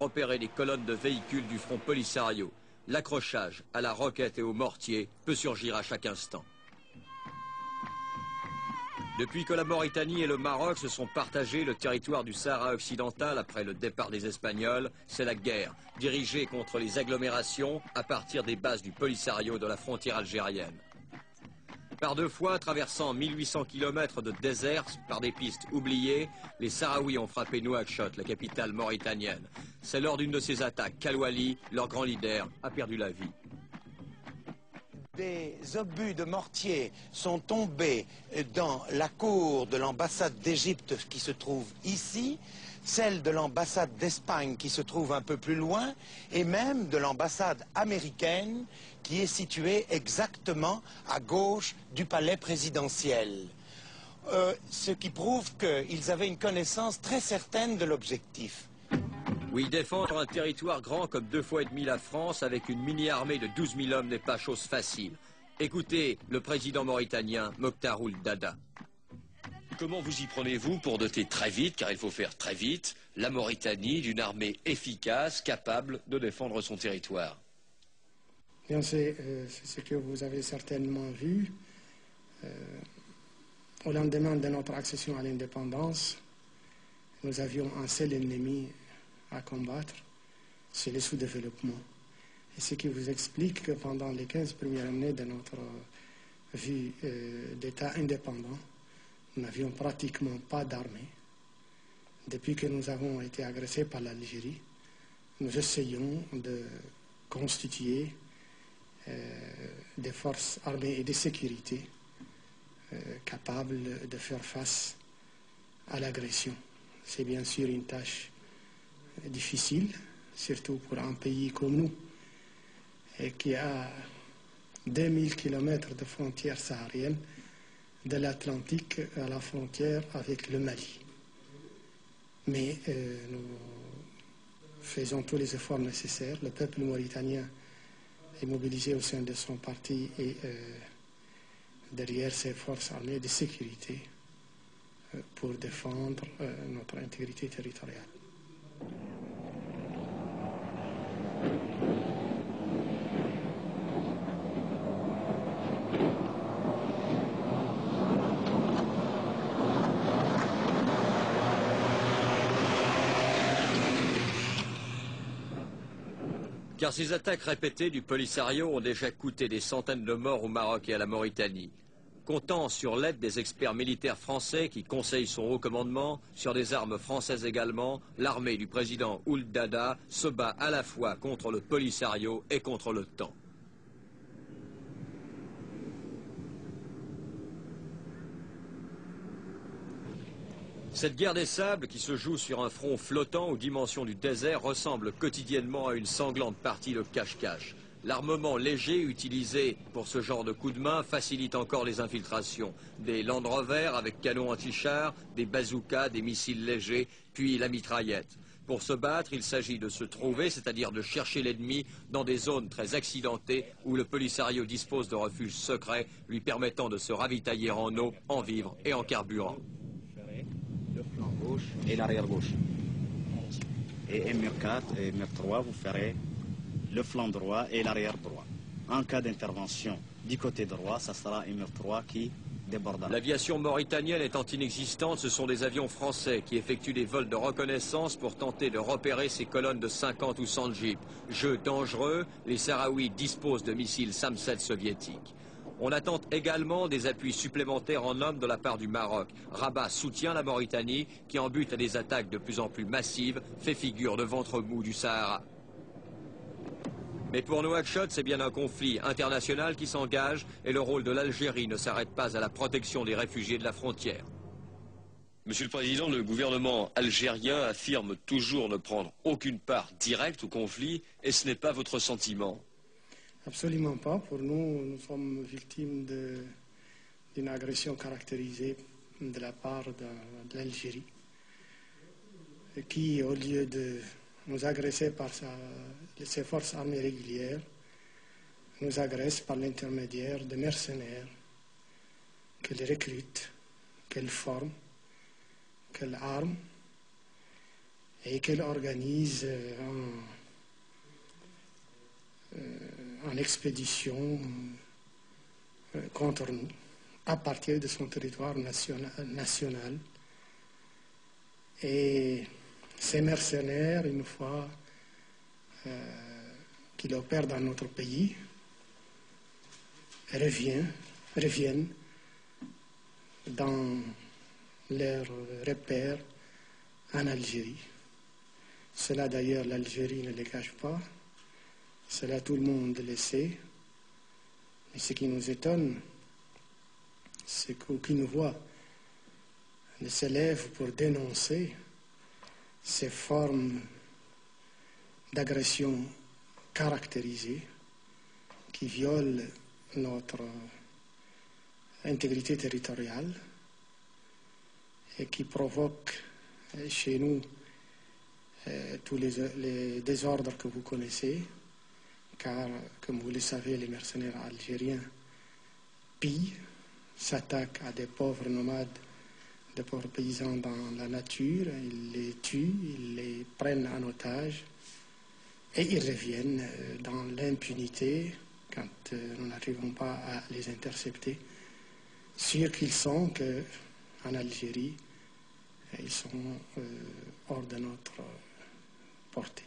repérer les colonnes de véhicules du front Polisario. L'accrochage à la roquette et au mortier peut surgir à chaque instant. Depuis que la Mauritanie et le Maroc se sont partagés le territoire du Sahara occidental après le départ des Espagnols, c'est la guerre, dirigée contre les agglomérations à partir des bases du Polisario de la frontière algérienne. Par deux fois, traversant 1800 km de désert par des pistes oubliées, les Sahraouis ont frappé Nouakchott, la capitale mauritanienne. C'est lors d'une de ces attaques qu'Al-Wali, leur grand leader, a perdu la vie. Des obus de mortier sont tombés dans la cour de l'ambassade d'Égypte qui se trouve ici, celle de l'ambassade d'Espagne qui se trouve un peu plus loin, et même de l'ambassade américaine qui est située exactement à gauche du palais présidentiel. Ce qui prouve qu'ils avaient une connaissance très certaine de l'objectif. Oui, défendre un territoire grand comme 2,5 fois la France avec une mini-armée de 12 000 hommes n'est pas chose facile. Écoutez le président mauritanien Mokhtar Ould Daddah. Comment vous y prenez-vous pour doter très vite, car il faut faire très vite, la Mauritanie d'une armée efficace, capable de défendre son territoire? Bien, c'est ce que vous avez certainement vu. Au lendemain de notre accession à l'indépendance, nous avions un seul ennemi à combattre, c'est le sous-développement. Et ce qui vous explique que pendant les 15 premières années de notre vie d'État indépendant, nous n'avions pratiquement pas d'armée. Depuis que nous avons été agressés par l'Algérie, nous essayons de constituer des forces armées et de sécurité capables de faire face à l'agression. C'est bien sûr une tâche difficile, surtout pour un pays comme nous, et qui a 2000 km de frontières sahariennes, de l'Atlantique à la frontière avec le Mali. Mais nous faisons tous les efforts nécessaires. Le peuple mauritanien est mobilisé au sein de son parti et derrière ses forces armées de sécurité pour défendre notre intégrité territoriale. Car ces attaques répétées du Polisario ont déjà coûté des centaines de morts au Maroc et à la Mauritanie. Comptant sur l'aide des experts militaires français qui conseillent son haut commandement, sur des armes françaises également, l'armée du président Ould Daddah se bat à la fois contre le Polisario et contre l'OTAN. Cette guerre des sables qui se joue sur un front flottant aux dimensions du désert ressemble quotidiennement à une sanglante partie de cache-cache. L'armement léger utilisé pour ce genre de coup de main facilite encore les infiltrations. Des Land Rover avec canons anti-chars, des bazookas, des missiles légers, puis la mitraillette. Pour se battre, il s'agit de se trouver, c'est-à-dire de chercher l'ennemi dans des zones très accidentées où le Polisario dispose de refuges secrets lui permettant de se ravitailler en eau, en vivres et en carburant. Le flanc gauche et l'arrière gauche. Et mur 4 et mur 3, vous ferez le flanc droit et l'arrière droit. En cas d'intervention du côté droit, ça sera mur 3 qui débordera. L'aviation mauritanienne étant inexistante, ce sont des avions français qui effectuent des vols de reconnaissance pour tenter de repérer ces colonnes de 50 ou 100 jeeps. Jeu dangereux, les Sahraouis disposent de missiles Sam-7 soviétiques. On attend également des appuis supplémentaires en hommes de la part du Maroc. Rabat soutient la Mauritanie qui, en but à des attaques de plus en plus massives, fait figure de ventre mou du Sahara. Mais pour Nouakchott, c'est bien un conflit international qui s'engage et le rôle de l'Algérie ne s'arrête pas à la protection des réfugiés de la frontière. Monsieur le Président, le gouvernement algérien affirme toujours ne prendre aucune part directe au conflit et ce n'est pas votre sentiment? Absolument pas. Pour nous, nous sommes victimes d'une agression caractérisée de la part de l'Algérie, qui, au lieu de nous agresser par ses forces armées régulières, nous agresse par l'intermédiaire de mercenaires qu'elle recrute, qu'elle forme, qu'elle arme et qu'elle organise en expédition contre nous à partir de son territoire national. Et ces mercenaires, une fois qu'ils opèrent dans notre pays, reviennent dans leurs repères en Algérie. Cela d'ailleurs l'Algérie ne les cache pas, cela tout le monde le sait. Mais ce qui nous étonne, c'est qu'aucune voix ne s'élève pour dénoncer ces formes d'agression caractérisées qui violent notre intégrité territoriale et qui provoquent chez nous tous les désordres que vous connaissez, car, comme vous le savez, les mercenaires algériens pillent, s'attaquent à des pauvres nomades, des pauvres paysans dans la nature, ils les tuent, ils les prennent en otage et ils reviennent dans l'impunité quand nous n'arrivons pas à les intercepter, sûrs qu'ils sont qu'en Algérie, ils sont hors de notre portée.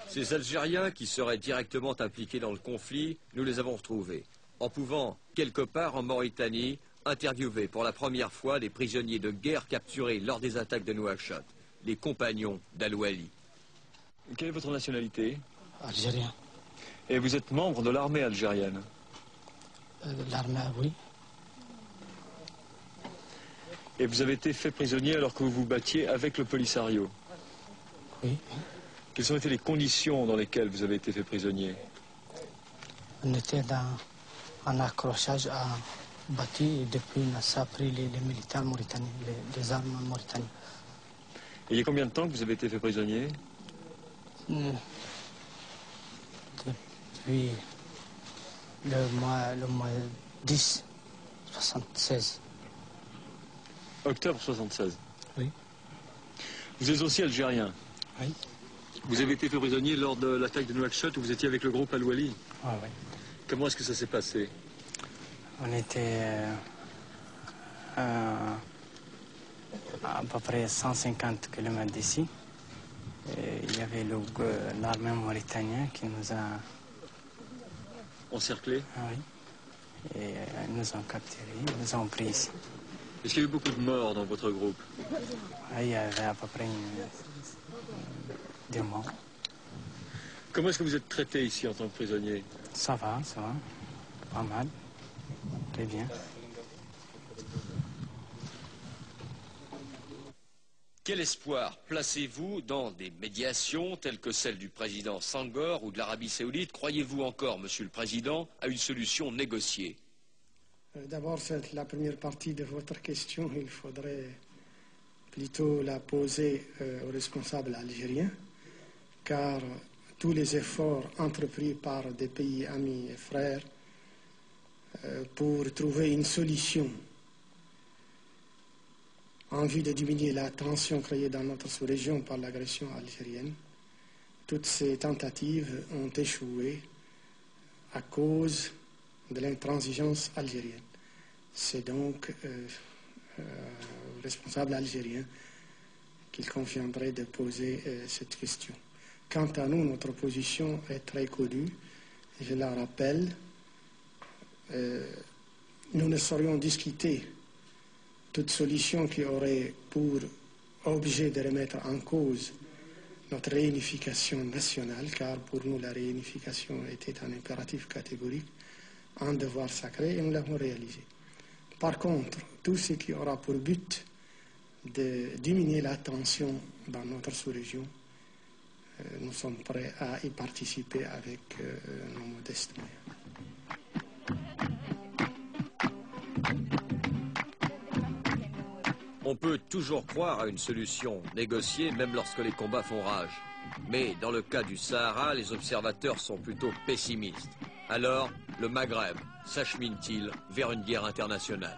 Ces Algériens qui seraient directement impliqués dans le conflit, nous les avons retrouvés, en pouvant, quelque part en Mauritanie, interviewer pour la première fois des prisonniers de guerre capturés lors des attaques de Nouakchott, les compagnons d'Al-Wali. Quelle est votre nationalité? Algérien. Et vous êtes membre de l'armée algérienne? L'armée, oui. Et vous avez été fait prisonnier alors que vous vous battiez avec le Polisario? Oui. Quelles ont été les conditions dans lesquelles vous avez été fait prisonnier? On était dans un accrochage à bâti et depuis ça a pris les militaires mauritaniens, les armes en Mauritanie. Et il y a combien de temps que vous avez été fait prisonnier? Depuis le mois 10, 76. Octobre 76. Oui. Vous êtes aussi algérien? Oui. Vous avez été fait prisonnier lors de l'attaque de Nouakchott où vous étiez avec le groupe Al-Wali? Ah, oui. Comment est-ce que ça s'est passé? On était à peu près 150 km d'ici. Et il y avait l'armée mauritanienne qui nous a... Encerclés? Ah, oui. Et ils nous ont capturés, ils nous ont pris ici. Est-ce qu'il y a eu beaucoup de morts dans votre groupe? Ah, il y avait à peu près 2 morts. Comment est-ce que vous êtes traité ici en tant que prisonnier? Ça va, pas mal, très bien. Quel espoir placez-vous dans des médiations telles que celle du président Senghor ou de l'Arabie Saoudite? Croyez-vous encore, Monsieur le Président, à une solution négociée? D'abord, c'est la première partie de votre question. Il faudrait plutôt la poser aux responsables algériens, car tous les efforts entrepris par des pays amis et frères pour trouver une solution en vue de diminuer la tension créée dans notre sous-région par l'agression algérienne, toutes ces tentatives ont échoué à cause de l'intransigeance algérienne. C'est donc aux responsables algériens qu'il conviendrait de poser cette question. Quant à nous, notre position est très connue. Je la rappelle, nous ne saurions discuter toute solution qui aurait pour objet de remettre en cause notre réunification nationale, car pour nous la réunification était un impératif catégorique, un devoir sacré, et nous l'avons réalisé. Par contre, tout ce qui aura pour but de diminuer la tension dans notre sous-région, nous sommes prêts à y participer avec nos modestes moyens. On peut toujours croire à une solution négociée, même lorsque les combats font rage. Mais dans le cas du Sahara, les observateurs sont plutôt pessimistes. Alors, le Maghreb s'achemine-t-il vers une guerre internationale?